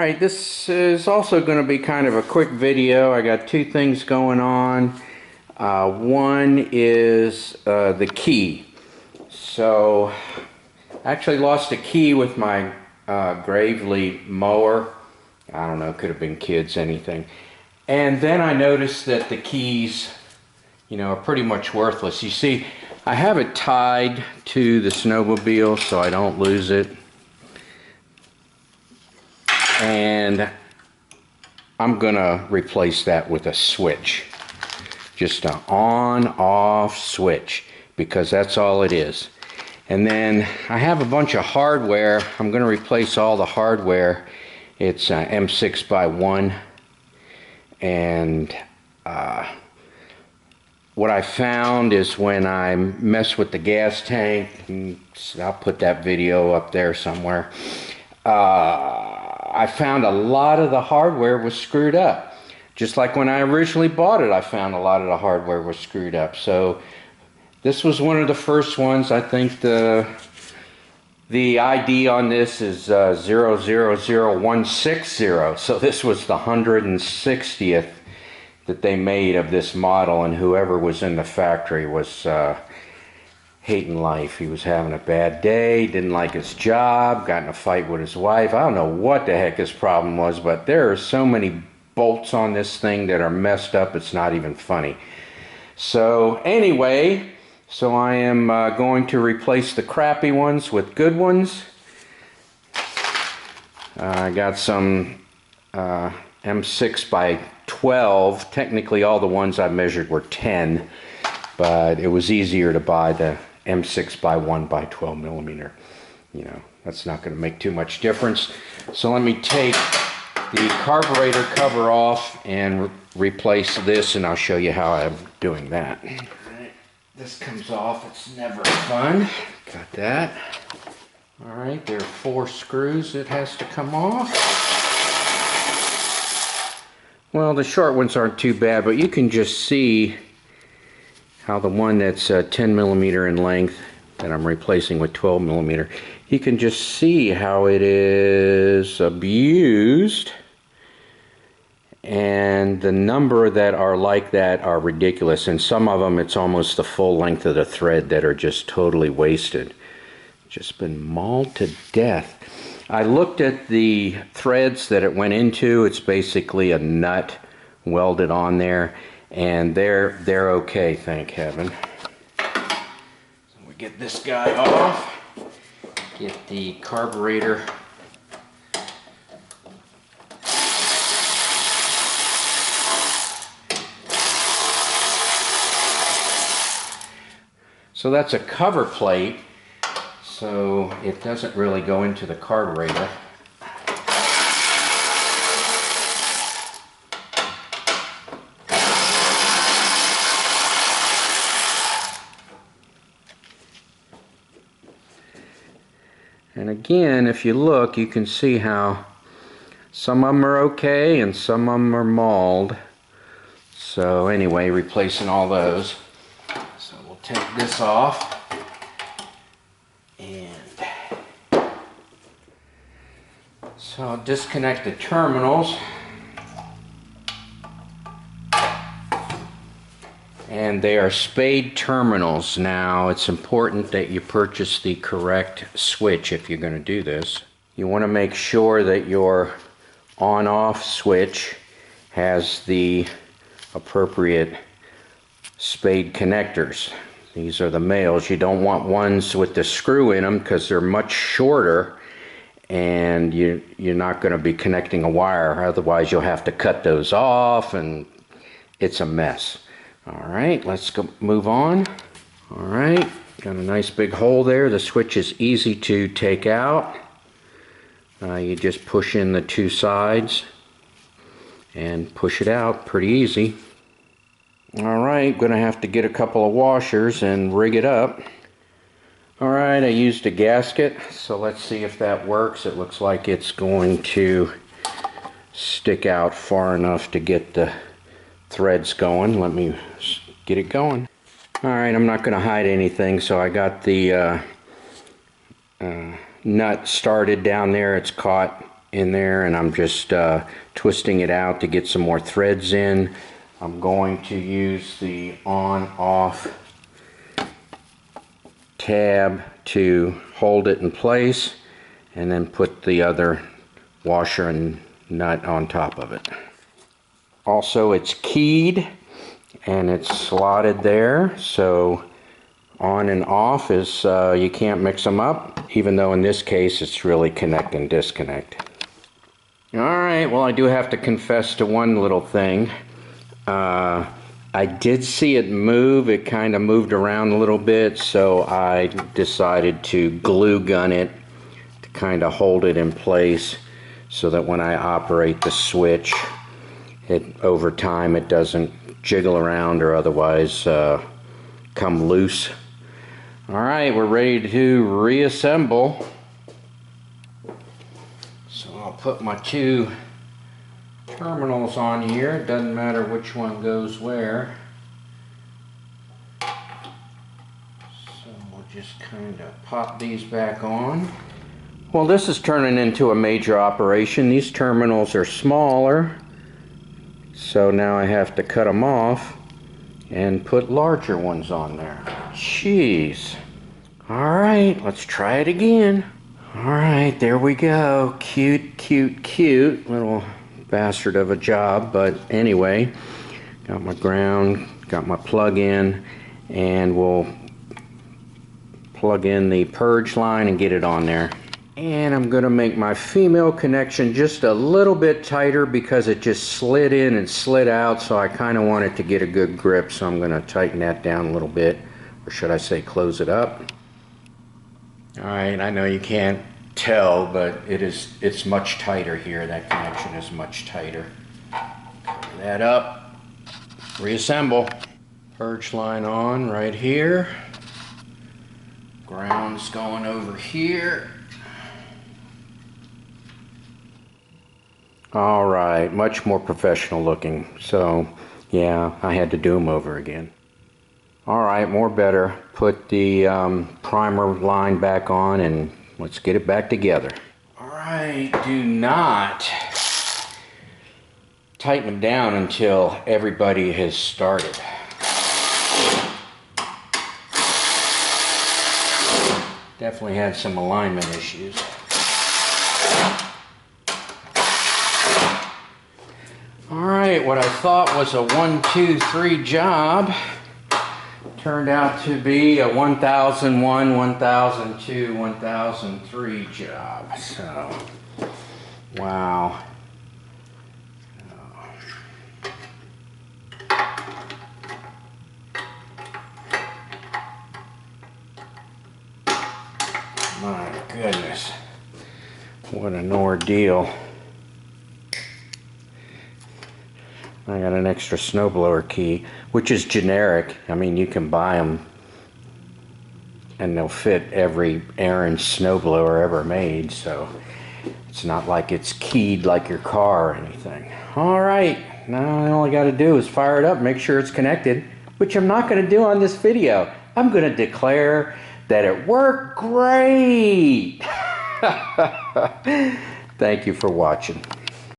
Alright, this is also going to be kind of a quick video. I got two things going on. One is the key. So, I actually lost a key with my Gravely mower. I don't know, could have been kids, anything. And then I noticed that the keys, are pretty much worthless. You see, I have it tied to the snowmobile so I don't lose it. And I'm gonna replace that with a switch. Just an on-off switch, because that's all it is. And then I have a bunch of hardware. I'm gonna replace all the hardware. It's M6x1. And what I found is when I mess with the gas tank, and I'll put that video up there somewhere, I found a lot of the hardware was screwed up. Just like when I originally bought it, I found a lot of the hardware was screwed up. So this was one of the first ones. I think the ID on this is 000160. So this was the 160th that they made of this model, and whoever was in the factory was hating life. He was having a bad day, didn't like his job, got in a fight with his wife. I don't know what the heck his problem was, but there are so many bolts on this thing that are messed up, it's not even funny. So anyway, I am going to replace the crappy ones with good ones. I got some M6x12. Technically all the ones I measured were 10, but it was easier to buy the M6x1 by 12 millimeter. That's not going to make too much difference. So let me take the carburetor cover off and replace this, and I'll show you how I'm doing that. Alright, this comes off. It's never fun. Got that. Alright, there are 4 screws that has to come off. Well, the short ones aren't too bad, but you can just see how the one that's 10 millimeter in length that I'm replacing with 12 millimeter, you can just see how it is abused, and the number that are like that are ridiculous, and some of them it's almost the full length of the thread that are just totally wasted. Just been mauled to death. I looked at the threads that it went into. It's basically a nut welded on there, and they're okay, thank heaven. So we get this guy off, get the carburetor so that's a cover plate, so it doesn't really go into the carburetor. And again, if you look, you can see how some of them are okay and some of them are mauled. So anyway, replacing all those. So we'll take this off. And so I'll disconnect the terminals. And they are spade terminals. Now, it's important that you purchase the correct switch if you're going to do this. You want to make sure that your on-off switch has the appropriate spade connectors. These are the males. You don't want ones with the screw in them because they're much shorter, and you're not going to be connecting a wire. Otherwise, you'll have to cut those off, and it's a mess. Alright, let's go move on. Alright, got a nice big hole there. The switch is easy to take out. You just push in the 2 sides and push it out pretty easy. Alright, gonna have to get a couple of washers and rig it up. Alright, I used a gasket, so let's see if that works. It looks like it's going to stick out far enough to get the threads going. Let me get it going. Alright, I'm not going to hide anything, so I got the nut started down there. It's caught in there, and I'm just twisting it out to get some more threads in. I'm going to use the on-off tab to hold it in place, and then put the other washer and nut on top of it. Also, it's keyed and it's slotted there, so on and off is you can't mix them up, even though in this case it's really connect and disconnect. Alright, well, I do have to confess to one little thing. I did see it move. It kind of moved around a little bit, so I decided to glue gun it to kind of hold it in place so that when I operate the switch, over time it doesn't jiggle around or otherwise come loose. Alright, we're ready to reassemble. So I'll put my two terminals on here. It doesn't matter which one goes where. So we'll just kind of pop these back on. Well, this is turning into a major operation. These terminals are smaller, so now I have to cut them off and put larger ones on there. Jeez. Alright, let's try it again. Alright, there we go. Cute, cute, cute. Little bastard of a job, but anyway, got my ground, got my plug in, and we'll plug in the purge line and get it on there. And I'm going to make my female connection just a little bit tighter because it just slid in and slid out, so I kind of want it to get a good grip, so I'm going to tighten that down a little bit, or should I say close it up. Alright, I know you can't tell, but it's much tighter here. That connection is much tighter. Cover that up. Reassemble. Purge line on right here. Ground's going over here. Alright, much more professional looking. So, yeah, I had to do them over again. Alright, more better. Put the primer line back on and let's get it back together. Alright, do not tighten them down until everybody has started. Definitely had some alignment issues. Alright, what I thought was a 1, 2, 3 job turned out to be a 1001, 1002, 1003 job. So, wow. My goodness, what an ordeal. I got an extra snowblower key, which is generic. I mean, you can buy them and they'll fit every Ariens snowblower ever made, so it's not like it's keyed like your car or anything. All right, now all I got to do is fire it up, make sure it's connected, which I'm not going to do on this video. I'm going to declare that it worked great. Thank you for watching.